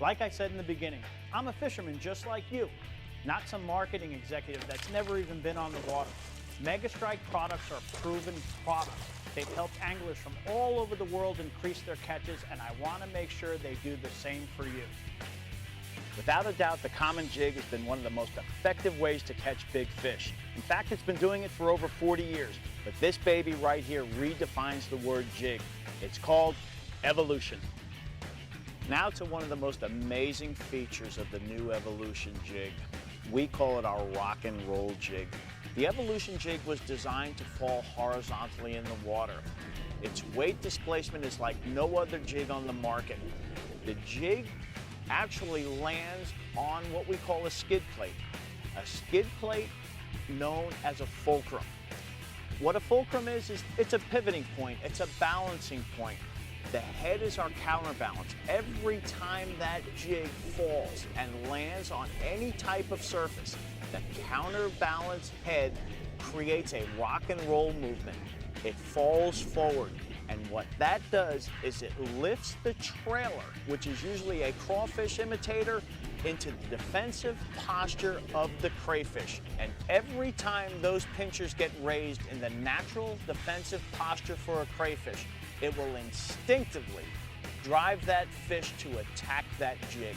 Like I said in the beginning, I'm a fisherman just like you, not some marketing executive that's never even been on the water. MegaStrike products are proven products. They've helped anglers from all over the world increase their catches, and I want to make sure they do the same for you. Without a doubt, the common jig has been one of the most effective ways to catch big fish. In fact, it's been doing it for over 40 years. But this baby right here redefines the word jig. It's called evolution. Now to one of the most amazing features of the new evolution jig. We call it our rock and roll jig. The evolution jig was designed to fall horizontally in the water. Its weight displacement is like no other jig on the market. The jig actually lands on what we call a skid plate. A skid plate known as a fulcrum. What a fulcrum is it's a pivoting point, it's a balancing point. The head is our counterbalance. Every time that jig falls and lands on any type of surface, the counterbalance head creates a rock and roll movement. It falls forward. And what that does is it lifts the trailer, which is usually a crawfish imitator, into the defensive posture of the crayfish. And every time those pinchers get raised in the natural defensive posture for a crayfish, it will instinctively drive that fish to attack that jig.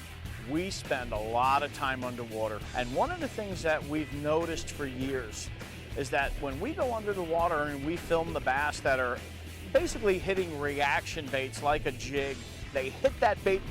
We spend a lot of time underwater, and one of the things that we've noticed for years is that when we go under the water and we film the bass that are basically hitting reaction baits like a jig, they hit that bait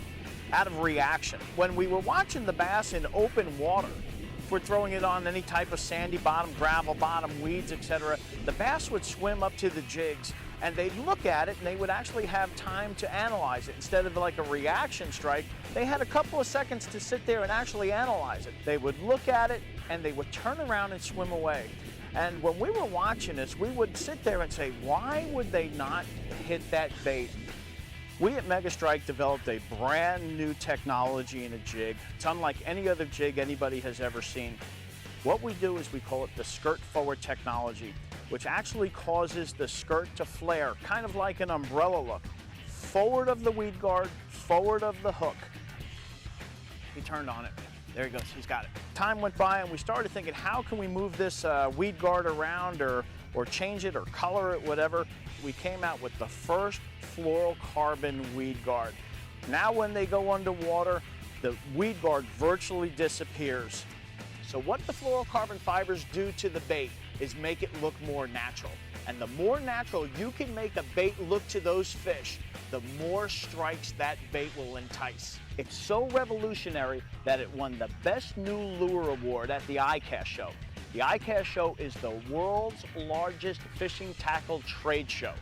out of reaction. When we were watching the bass in open water, if we're throwing it on any type of sandy bottom, gravel bottom, weeds, etc., the bass would swim up to the jigs and they'd look at it and they would actually have time to analyze it. Instead of like a reaction strike, they had a couple of seconds to sit there and actually analyze it. They would look at it and they would turn around and swim away. And when we were watching this, we would sit there and say, why would they not hit that bait? We at MegaStrike developed a brand new technology in a jig. It's unlike any other jig anybody has ever seen. What we do is we call it the skirt forward technology, which actually causes the skirt to flare, kind of like an umbrella look. Forward of the weed guard, forward of the hook. He turned on it. There he goes, he's got it. Time went by and we started thinking, how can we move this weed guard around or change it or color it, whatever. We came out with the first fluorocarbon weed guard. Now when they go underwater, the weed guard virtually disappears. So what the fluorocarbon fibers do to the bait is make it look more natural. And the more natural you can make a bait look to those fish, the more strikes that bait will entice. It's so revolutionary that it won the Best New Lure Award at the ICAST show. The ICAST show is the world's largest fishing tackle trade show.